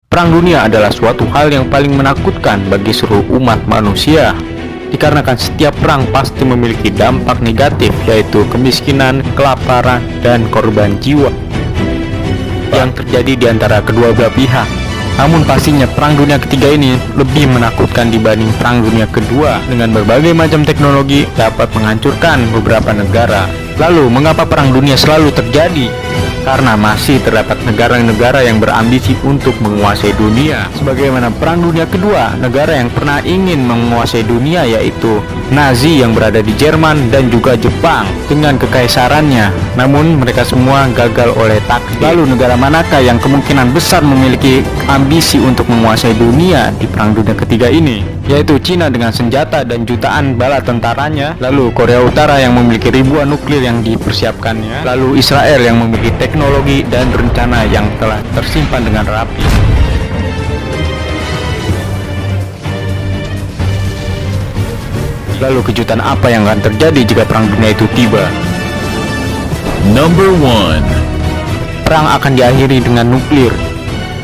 Perang dunia adalah suatu hal yang paling menakutkan bagi seluruh umat manusia, dikarenakan setiap perang pasti memiliki dampak negatif, yaitu kemiskinan, kelaparan, dan korban jiwa yang terjadi di antara kedua belah pihak. Namun pastinya perang dunia ketiga ini lebih menakutkan dibanding perang dunia kedua. Dengan berbagai macam teknologi dapat menghancurkan beberapa negara. Lalu mengapa perang dunia selalu terjadi? Karena masih terdapat negara-negara yang berambisi untuk menguasai dunia. Sebagaimana perang dunia kedua, negara yang pernah ingin menguasai dunia yaitu Nazi yang berada di Jerman dan juga Jepang dengan kekaisarannya. Namun mereka semua gagal oleh takdir. Lalu negara manakah yang kemungkinan besar memiliki ambisi untuk menguasai dunia di perang dunia ketiga ini? Yaitu Cina dengan senjata dan jutaan bala tentaranya. Lalu Korea Utara yang memiliki ribuan nuklir yang dipersiapkannya. Lalu Israel yang memiliki teknologi dan rencana yang telah tersimpan dengan rapi. Lalu kejutan apa yang akan terjadi jika perang dunia itu tiba? Number 1. Perang akan diakhiri dengan nuklir.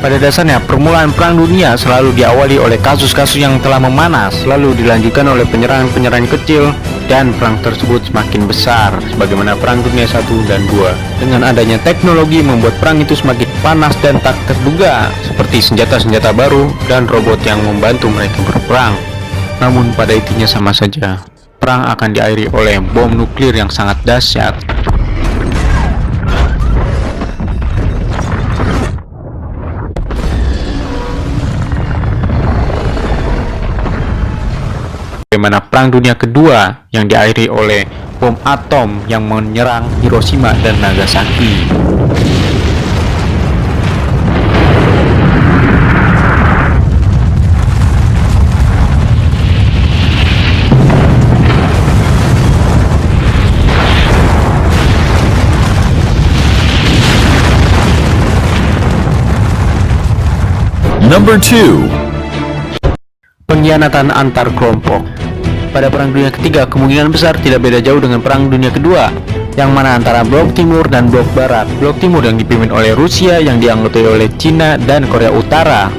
Pada dasarnya, permulaan perang dunia selalu diawali oleh kasus-kasus yang telah memanas, lalu dilanjutkan oleh penyerangan-penyerangan kecil, dan perang tersebut semakin besar, sebagaimana perang dunia 1 dan 2. Dengan adanya teknologi membuat perang itu semakin panas dan tak terduga, seperti senjata-senjata baru dan robot yang membantu mereka berperang. Namun pada intinya sama saja, perang akan diakhiri oleh bom nuklir yang sangat dahsyat. Bagaimana perang dunia kedua yang diakhiri oleh bom atom yang menyerang Hiroshima dan Nagasaki. Number 2. Pengkhianatan antar kelompok. Pada perang dunia ketiga, kemungkinan besar tidak beda jauh dengan perang dunia kedua, yang mana antara blok timur dan blok barat. Blok timur yang dipimpin oleh Rusia yang dianggotai oleh Cina dan Korea Utara.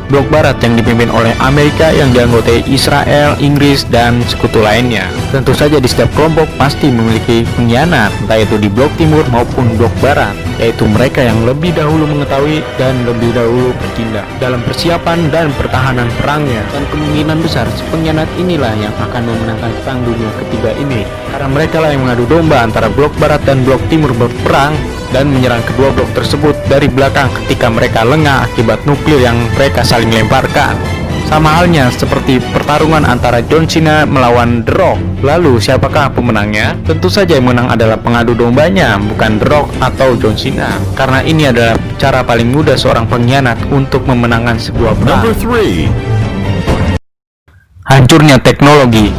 Blok barat yang dipimpin oleh Amerika yang dianggotai Israel, Inggris, dan sekutu lainnya. Tentu saja di setiap kelompok pasti memiliki pengkhianat, entah itu di blok timur maupun blok barat, yaitu mereka yang lebih dahulu mengetahui dan lebih dahulu bertindak dalam persiapan dan pertahanan perangnya. Dan kemungkinan besar pengkhianat inilah yang akan memenangkan perang dunia ketiga ini, karena mereka lah yang mengadu domba antara blok barat dan blok timur berperang dan menyerang kedua blok tersebut dari belakang ketika mereka lengah akibat nuklir yang mereka saling lemparkan. Sama halnya seperti pertarungan antara John Cena melawan The Rock. Lalu siapakah pemenangnya? Tentu saja yang menang adalah pengadu dombanya, bukan The Rock atau John Cena, karena ini adalah cara paling mudah seorang pengkhianat untuk memenangkan sebuah perang. Number 3. Hancurnya teknologi.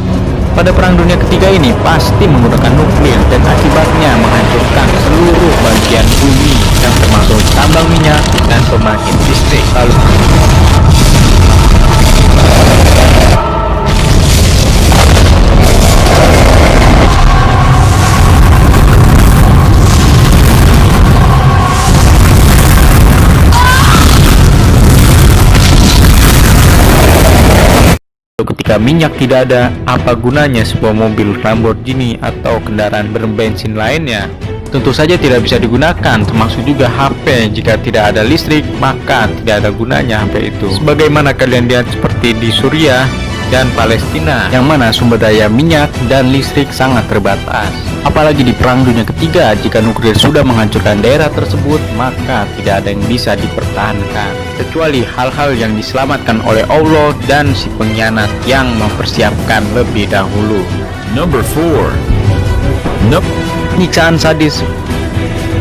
Pada perang dunia ketiga ini pasti menggunakan nuklir dan akibatnya menghancurkan seluruh bagian bumi yang termasuk tambang minyak dan pembangkit listrik. Lalu ketika minyak tidak ada, apa gunanya sebuah mobil Lamborghini atau kendaraan berbensin lainnya? Tentu saja tidak bisa digunakan, termasuk juga HP. Jika tidak ada listrik, maka tidak ada gunanya HP itu. Sebagaimana kalian lihat seperti di Suriah dan Palestina, yang mana sumber daya minyak dan listrik sangat terbatas. Apalagi di perang dunia ketiga, jika nuklir sudah menghancurkan daerah tersebut, maka tidak ada yang bisa dipertahankan, kecuali hal-hal yang diselamatkan oleh Allah dan si pengkhianat yang mempersiapkan lebih dahulu. Number 4. Nope. Penyiksaan sadis.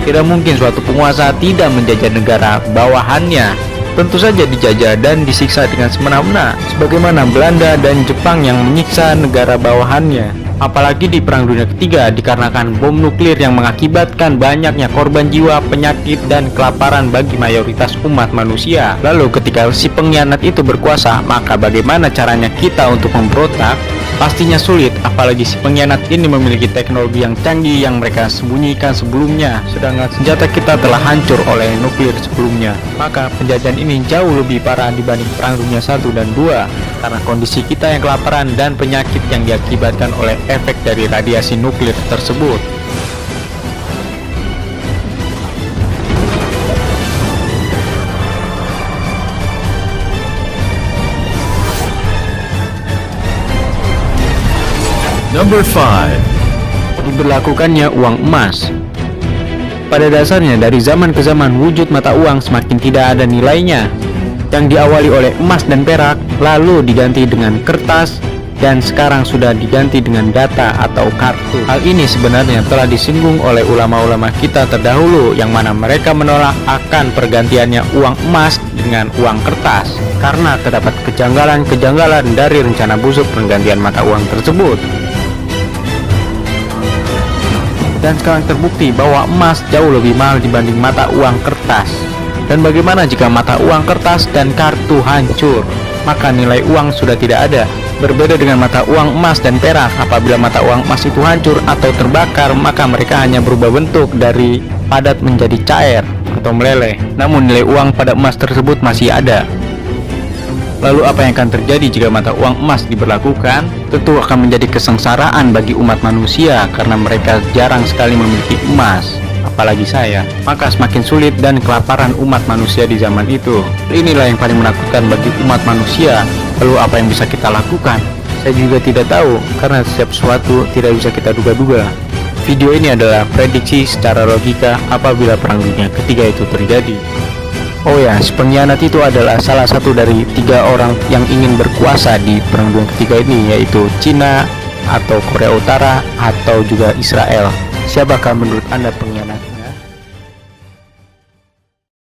Tidak mungkin suatu penguasa tidak menjajah negara bawahannya. Tentu saja dijajah dan disiksa dengan semena-mena, sebagaimana Belanda dan Jepang yang menyiksa negara bawahannya. Apalagi di perang dunia ketiga, dikarenakan bom nuklir yang mengakibatkan banyaknya korban jiwa, penyakit, dan kelaparan bagi mayoritas umat manusia. Lalu ketika si pengkhianat itu berkuasa, maka bagaimana caranya kita untuk memberontak? Pastinya sulit, apalagi si pengkhianat ini memiliki teknologi yang canggih yang mereka sembunyikan sebelumnya, sedangkan senjata kita telah hancur oleh nuklir sebelumnya. Maka penjajahan ini jauh lebih parah dibanding Perang Dunia 1 dan 2, karena kondisi kita yang kelaparan dan penyakit yang diakibatkan oleh efek dari radiasi nuklir tersebut. Number 5. Diberlakukannya uang emas. Pada dasarnya dari zaman ke zaman wujud mata uang semakin tidak ada nilainya, yang diawali oleh emas dan perak, lalu diganti dengan kertas, dan sekarang sudah diganti dengan data atau kartu. Hal ini sebenarnya telah disinggung oleh ulama-ulama kita terdahulu, yang mana mereka menolak akan pergantiannya uang emas dengan uang kertas karena terdapat kejanggalan-kejanggalan dari rencana busuk penggantian mata uang tersebut. Dan sekarang terbukti bahwa emas jauh lebih mahal dibanding mata uang kertas. Dan bagaimana jika mata uang kertas dan kartu hancur? Maka nilai uang sudah tidak ada. Berbeda dengan mata uang emas dan perak, apabila mata uang emas itu hancur atau terbakar, maka mereka hanya berubah bentuk dari padat menjadi cair atau meleleh. Namun nilai uang pada emas tersebut masih ada. Lalu apa yang akan terjadi jika mata uang emas diberlakukan? Tentu akan menjadi kesengsaraan bagi umat manusia karena mereka jarang sekali memiliki emas, apalagi saya. Maka semakin sulit dan kelaparan umat manusia di zaman itu. Inilah yang paling menakutkan bagi umat manusia. Lalu apa yang bisa kita lakukan? Saya juga tidak tahu, karena setiap sesuatu tidak bisa kita duga-duga. Video ini adalah prediksi secara logika apabila Perang Dunia Ketiga itu terjadi. Oh ya, si pengkhianat itu adalah salah satu dari 3 orang yang ingin berkuasa di Perang Dunia Ketiga ini, yaitu Cina atau Korea Utara atau juga Israel. Siapakah menurut Anda pengkhianat?